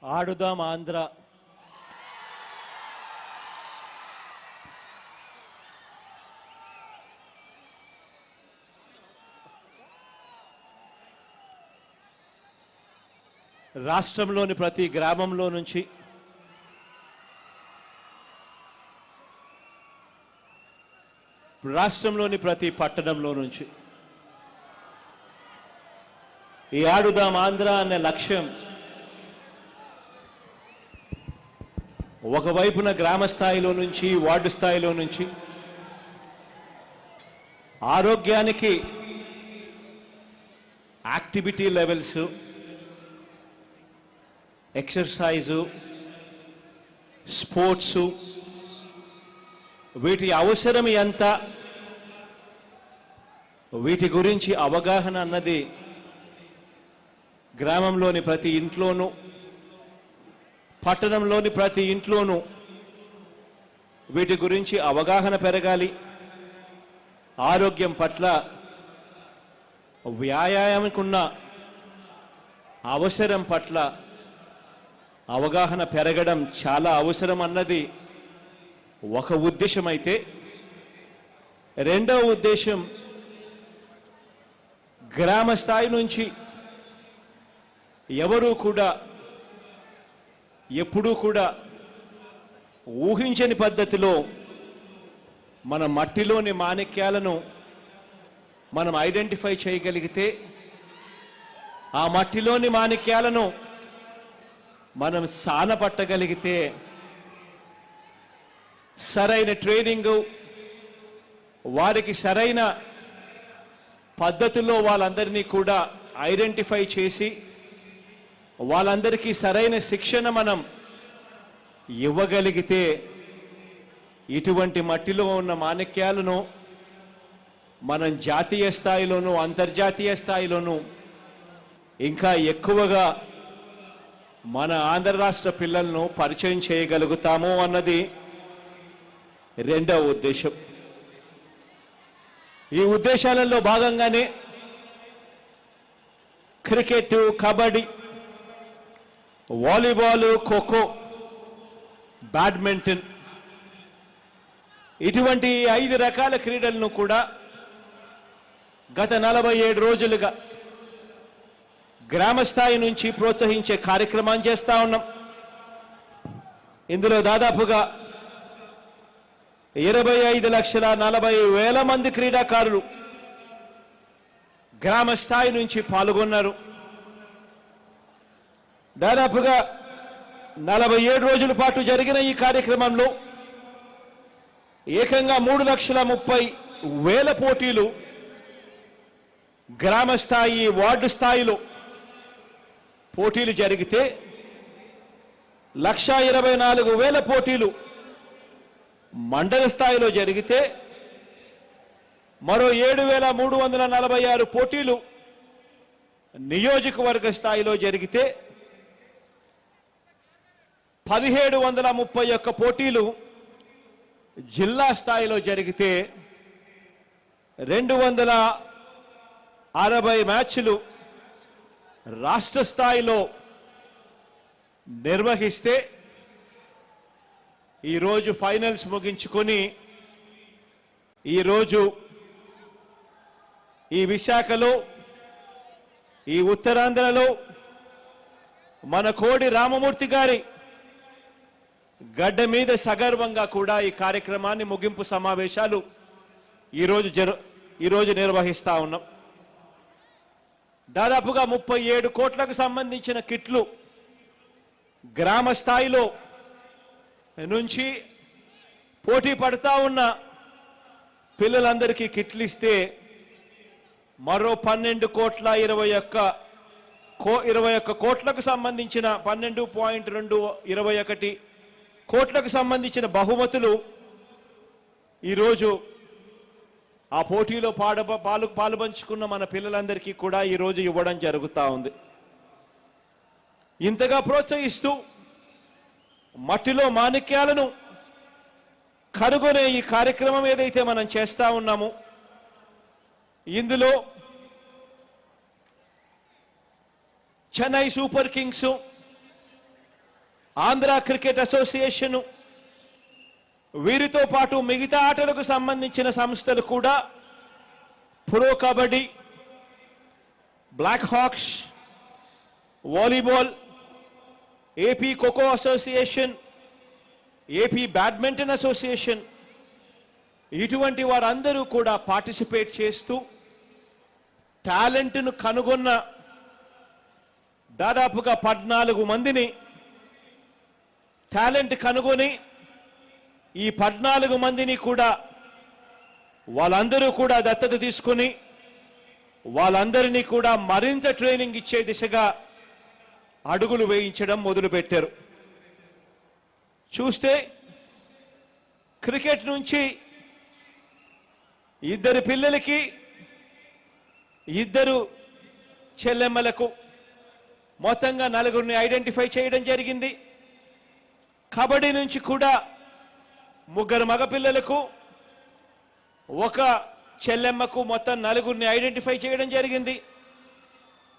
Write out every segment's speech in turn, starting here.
ఆడుదాం ఆంధ్ర రాష్ట్రంలోని ప్రతి గ్రామంలో నుంచి రాష్ట్రంలోని ప్రతి పట్టణంలో నుంచి ఈ ఆడుదాం ఆంధ్ర అనే లక్ష్యం ఒకవైపున గ్రామ స్థాయిలో నుంచి వార్డు స్థాయిలో నుంచి ఆరోగ్యానికి యాక్టివిటీ లెవెల్స్ ఎక్సర్సైజు స్పోర్ట్సు వీటి అవసరం ఎంత వీటి గురించి అవగాహన అన్నది గ్రామంలోని ప్రతి ఇంట్లోనూ పట్టణంలోని ప్రతి ఇంట్లోనూ వీటి గురించి అవగాహన పెరగాలి. ఆరోగ్యం పట్ల వ్యాయామంకున్న అవసరం పట్ల అవగాహన పెరగడం చాలా అవసరం అన్నది ఒక ఉద్దేశం అయితే, రెండవ ఉద్దేశం గ్రామ స్థాయి నుంచి ఎవరూ కూడా ఎప్పుడూ కూడా ఊహించని పద్ధతిలో మన మట్టిలోని మాణిక్యాలను మనం ఐడెంటిఫై చేయగలిగితే, ఆ మట్టిలోని మాణిక్యాలను మనం సానపట్టగలిగితే, సరైన ట్రైనింగు వారికి సరైన పద్ధతిలో వాళ్ళందరినీ కూడా ఐడెంటిఫై చేసి వాళ్ళందరికీ సరైన శిక్షణ మనం ఇవ్వగలిగితే ఇటువంటి మట్టిలో ఉన్న మాణిక్యాలను మనం జాతీయ స్థాయిలోనూ అంతర్జాతీయ స్థాయిలోనూ ఇంకా ఎక్కువగా మన ఆంధ్ర రాష్ట్ర పిల్లలను పరిచయం చేయగలుగుతాము అన్నది రెండవ ఉద్దేశం. ఈ ఉద్దేశాలలో భాగంగానే cricket, kabaddi, volleyball, kho kho, badminton ఇటువంటి 5 రకాల క్రీడలను కూడా గత 47 రోజులుగా గ్రామ స్థాయి నుంచి ప్రోత్సహించే కార్యక్రమాన్ని చేస్తా ఉన్నాం. ఇందులో దాదాపుగా 25,40,000 మంది క్రీడాకారులు గ్రామ స్థాయి నుంచి పాల్గొన్నారు. దాదాపుగా 47 రోజుల పాటు జరిగిన ఈ కార్యక్రమంలో ఏకంగా 3,30,000 పోటీలు గ్రామ స్థాయి, వార్డు స్థాయిలో పోటీలు జరిగితే 1,24,000 పోటీలు మండల స్థాయిలో జరిగితే మరో 7,346 పోటీలు నియోజకవర్గ స్థాయిలో జరిగితే 1,731 పోటీలు జిల్లా స్థాయిలో జరిగితే 260 మ్యాచ్లు రాష్ట్ర స్థాయిలో నిర్వహిస్తే ఈరోజు ఫైనల్స్ ముగించుకొని ఈరోజు ఈ విశాఖలో, ఈ ఉత్తరాంధ్రలో మన కోడి రామమూర్తి గారి గడ్డ మీద సగర్వంగా కూడా ఈ కార్యక్రమాన్ని ముగింపు సమావేశాలు ఈరోజు నిర్వహిస్తా ఉన్నాం. దాదాపుగా 37 కోట్లకు సంబంధించిన కిట్లు గ్రామ స్థాయిలో నుంచి పోటీ పడతా ఉన్న పిల్లలందరికీ కిట్లు ఇస్తే మరో 12,21 కోట్లకు సంబంధించిన 12.221 కోట్లకు సంబంధించిన బహుమతులు ఈరోజు ఆ పోటీలో పాలుపంచుకున్న మన పిల్లలందరికీ కూడా ఈరోజు ఇవ్వడం జరుగుతూ ఉంది. ఇంతగా ప్రోత్సహిస్తూ మట్టిలో మాణిక్యాలను కనుగొనే ఈ కార్యక్రమం ఏదైతే మనం చేస్తా ఉన్నామో, ఇందులో Chennai super kings Andhra cricket association వీరితో పాటు మిగతా ఆటలకు సంబంధించిన సంస్థలు కూడా pro kabaddi, black hawks, volleyball, AP kho kho association, AP badminton association ఇటువంటి వారందరూ కూడా పార్టిసిపేట్ చేస్తూ టాలెంట్ను కనుగొన్న దాదాపుగా 14 మందిని టాలెంట్ కనుగొని ఈ 14 మందిని కూడా వాళ్ళందరూ కూడా దత్తత తీసుకొని వాళ్ళందరినీ కూడా మరింత ట్రైనింగ్ ఇచ్చే దిశగా అడుగులు వేయించడం మొదలుపెట్టారు. చూస్తే క్రికెట్ నుంచి ఇద్దరు పిల్లలకి, ఇద్దరు చెల్లెమ్మలకు మొత్తంగా 4 ఐడెంటిఫై చేయడం జరిగింది. కబడ్డీ నుంచి కూడా 3 మగపిల్లలకు, 1 చెల్లెమ్మకు మొత్తం 4 ఐడెంటిఫై చేయడం జరిగింది.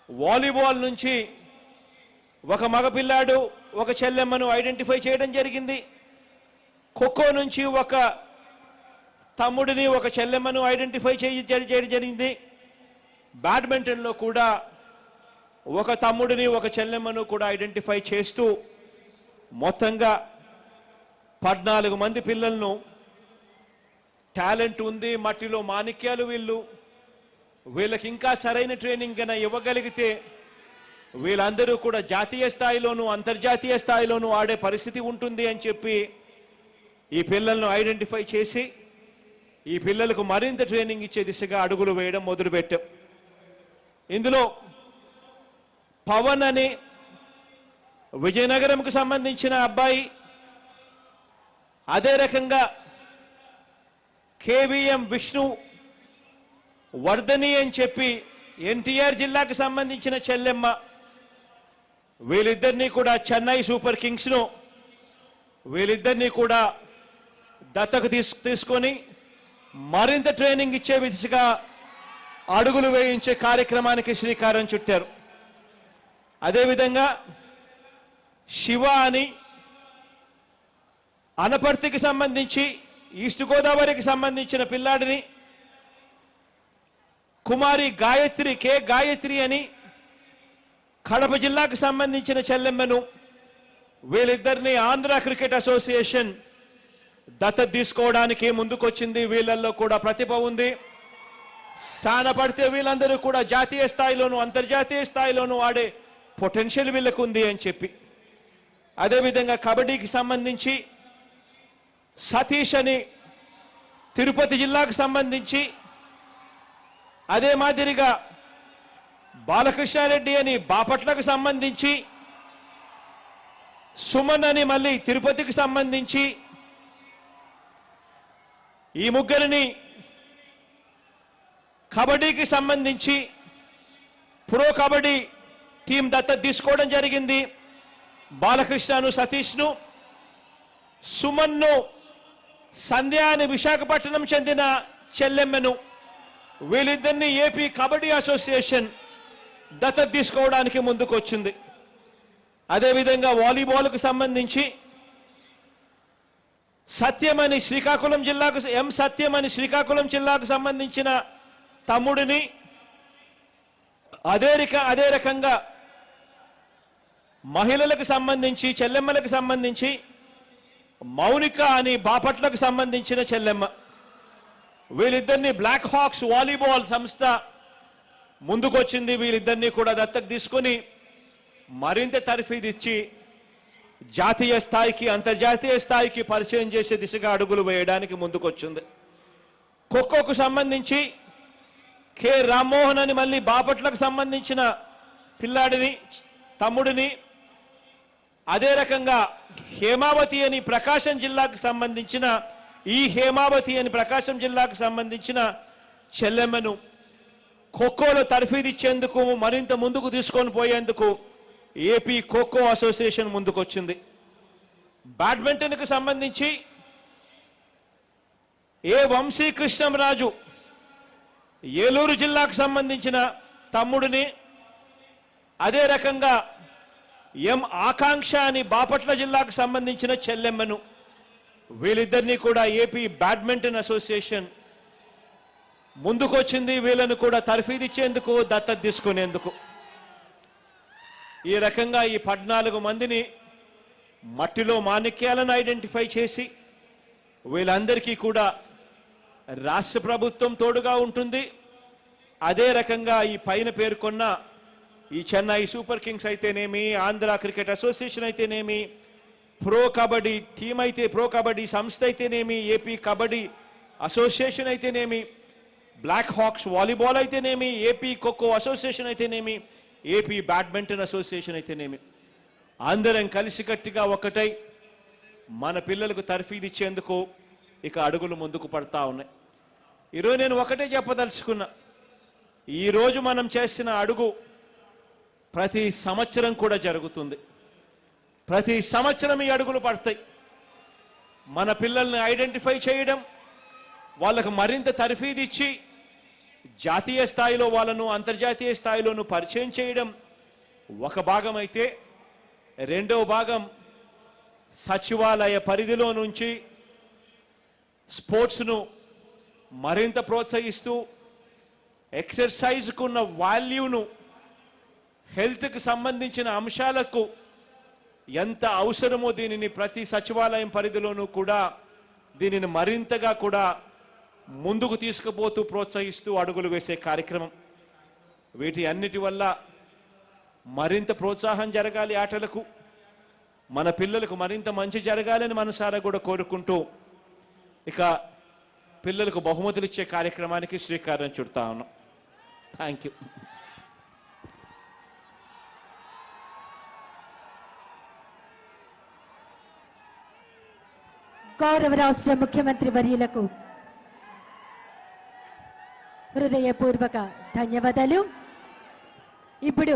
వాలీబాల్ నుంచి 1 మగపిల్లాడు, 1 చెల్లెమ్మను ఐడెంటిఫై చేయడం జరిగింది. ఖోఖో నుంచి 1 తమ్ముడిని, 1 చెల్లెమ్మను ఐడెంటిఫై చేయడం జరిగింది. బ్యాడ్మింటన్లో కూడా 1 తమ్ముడిని, 1 చెల్లెమ్మను కూడా ఐడెంటిఫై చేస్తూ మొత్తంగా 14 మంది పిల్లలను, టాలెంట్ ఉంది, మట్టిలో మాణిక్యాలు వీళ్ళకి ఇంకా సరైన ట్రైనింగ్ కన్నా ఇవ్వగలిగితే వీళ్ళందరూ కూడా జాతీయ స్థాయిలోనూ అంతర్జాతీయ స్థాయిలోనూ ఆడే పరిస్థితి ఉంటుంది అని చెప్పి ఈ పిల్లలను ఐడెంటిఫై చేసి ఈ పిల్లలకు మరింత ట్రైనింగ్ ఇచ్చే దిశగా అడుగులు వేయడం మొదలుపెట్టాం. ఇందులో పవన్ అని విజయనగరంకు సంబంధించిన అబ్బాయి, అదే రకంగా కేవీఎం విష్ణు వర్ధని అని చెప్పి ఎన్టీఆర్ జిల్లాకు సంబంధించిన చెల్లెమ్మ, వీళ్ళిద్దరినీ కూడా చెన్నై సూపర్ కింగ్స్ను వీళ్ళిద్దరినీ కూడా దత్తకు తీసుకొని మరింత ట్రైనింగ్ ఇచ్చే దిశగా అడుగులు వేయించే కార్యక్రమానికి శ్రీకారం చుట్టారు. అదేవిధంగా శివ అని అనపర్తికి సంబంధించి, ఈస్ట్ గోదావరికి సంబంధించిన పిల్లాడిని, కుమారి గాయత్రి, కే గాయత్రి అని కడప జిల్లాకు సంబంధించిన చెల్లెమ్మను, వీళ్ళిద్దరిని ఆంధ్ర క్రికెట్ అసోసియేషన్ దత్తత తీసుకోవడానికి ముందుకొచ్చింది. వీళ్ళల్లో కూడా ప్రతిభ ఉంది. స్థానపడితే వీళ్ళందరూ కూడా జాతీయ స్థాయిలోనూ అంతర్జాతీయ స్థాయిలోనూ ఆడే పొటెన్షియల్ వీళ్ళకు ఉంది అని చెప్పి, అదేవిధంగా కబడ్డీకి సంబంధించి సతీష్ అని తిరుపతి జిల్లాకు సంబంధించి, అదే మాదిరిగా బాలకృష్ణారెడ్డి అని బాపట్లకు సంబంధించి, సుమన్ అని మళ్ళీ తిరుపతికి సంబంధించి, ఈ ముగ్గురిని కబడ్డీకి సంబంధించి ప్రో కబడ్డీ టీం దత్తత తీసుకోవడం జరిగింది. బాలకృష్ణను, సతీష్ను, సుమన్ను, సంధ్య అని విశాఖపట్నం చెందిన చెల్లెమ్మను, వీళ్ళిద్దరిని ఏపీ కబడ్డీ అసోసియేషన్ దత్తత తీసుకోవడానికి ముందుకు వచ్చింది. అదేవిధంగా వాలీబాల్కు సంబంధించి సత్యమని శ్రీకాకుళం జిల్లాకు, సత్యమని శ్రీకాకుళం జిల్లాకు సంబంధించిన తమ్ముడిని, అదే రకంగా మహిళలకు సంబంధించి చెల్లెమ్మలకు సంబంధించి మౌనిక అని బాపట్లకు సంబంధించిన చెల్లెమ్మ, వీళ్ళిద్దరిని బ్లాక్ హాక్స్ వాలీబాల్ సంస్థ ముందుకొచ్చింది. వీళ్ళిద్దరినీ కూడా దత్తత తీసుకొని మరింత తర్ఫీదిచ్చి జాతీయ స్థాయికి అంతర్జాతీయ స్థాయికి పరిచయం చేసే దిశగా అడుగులు వేయడానికి ముందుకొచ్చింది. ఖోఖోకు సంబంధించి కె రామ్మోహన్ అని మళ్ళీ బాపట్లకు సంబంధించిన పిల్లాడిని, తమ్ముడిని, అదే రకంగా హేమావతి అని ప్రకాశం జిల్లాకు సంబంధించిన, ఈ హేమావతి అని ప్రకాశం జిల్లాకు సంబంధించిన చెల్లెమ్మను ఖోఖోలో తర్ఫీదిచ్చేందుకు మరింత ముందుకు తీసుకొని పోయేందుకు ఏపీ ఖోఖో అసోసియేషన్ ముందుకొచ్చింది. బ్యాడ్మింటన్కు సంబంధించి ఏ వంశీ కృష్ణంరాజు ఏలూరు జిల్లాకు సంబంధించిన తమ్ముడిని, అదే రకంగా ఎం ఆకాంక్ష అని బాపట్ల జిల్లాకు సంబంధించిన చెల్లెమ్మను, వీళ్ళిద్దరినీ కూడా ఏపీ బ్యాడ్మింటన్ అసోసియేషన్ ముందుకొచ్చింది వీళ్ళను కూడా తర్ఫీదిచ్చేందుకు, దత్తత తీసుకునేందుకు. ఈ రకంగా ఈ 14 మందిని మట్టిలో మాణిక్యాలను ఐడెంటిఫై చేసి వీళ్ళందరికీ కూడా రాష్ట్ర ప్రభుత్వం తోడుగా ఉంటుంది. అదే రకంగా ఈ పైన పేర్కొన్న ఈ చెన్నై సూపర్ కింగ్స్ అయితేనేమి, ఆంధ్ర క్రికెట్ అసోసియేషన్ అయితేనేమి, ప్రో కబడ్డీ టీం అయితే, ప్రో కబడ్డీ సంస్థ అయితేనేమి, ఏపీ కబడ్డీ అసోసియేషన్ అయితేనేమి, బ్లాక్ హాక్స్ వాలీబాల్ అయితేనేమి, ఏపీ ఖోఖో అసోసియేషన్ అయితేనేమి, ఏపీ బ్యాడ్మింటన్ అసోసియేషన్ అయితేనేమి, అందరం కలిసికట్టుగా ఒకటై మన పిల్లలకు తర్ఫీదిచ్చేందుకు ఇక అడుగులు ముందుకు పడతా ఉన్నాయి. ఈరోజు నేను ఒకటే చెప్పదలుచుకున్నా, ఈరోజు మనం చేసిన అడుగు ప్రతి సంవత్సరం కూడా జరుగుతుంది. ప్రతి సంవత్సరం ఈ అడుగులు పడతాయి. మన పిల్లల్ని ఐడెంటిఫై చేయడం, వాళ్ళకు మరింత తర్ఫీదిచ్చి జాతీయ స్థాయిలో వాళ్ళను, అంతర్జాతీయ స్థాయిలోనూ పరిచయం చేయడం ఒక భాగం అయితే, రెండవ భాగం సచివాలయ పరిధిలో నుంచి స్పోర్ట్స్ను మరింత ప్రోత్సహిస్తూ ఎక్సర్సైజ్కున్న వాల్యూను, హెల్త్కి సంబంధించిన అంశాలకు ఎంత అవసరమో దీనిని ప్రతి సచివాలయం పరిధిలోనూ కూడా దీనిని మరింతగా కూడా ముందుకు తీసుకుపోతూ ప్రోత్సహిస్తూ అడుగులు వేసే కార్యక్రమం. వీటి అన్నిటి వల్ల మరింత ప్రోత్సాహం జరగాలి ఆటలకు, మన పిల్లలకు మరింత మంచి జరగాలని మనసారా కూడా కోరుకుంటూ ఇక పిల్లలకు బహుమతులు ఇచ్చే కార్యక్రమానికి శ్రీకారం చుడతా ఉన్నాం. Thank you. గౌరవ రాష్ట్ర ముఖ్యమంత్రి వర్యులకు హృదయపూర్వక ధన్యవాదాలు. ఇప్పుడు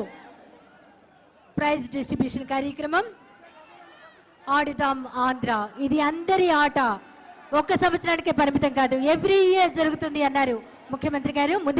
ప్రైజ్ డిస్ట్రిబ్యూషన్ కార్యక్రమం. ఆడుదాం ఆంధ్ర, ఇది అందరి ఆట, ఒక్క సంవత్సరానికే పరిమితం కాదు, ఎవ్రీ ఇయర్ జరుగుతుంది అన్నారు ముఖ్యమంత్రి గారు. ముందుగా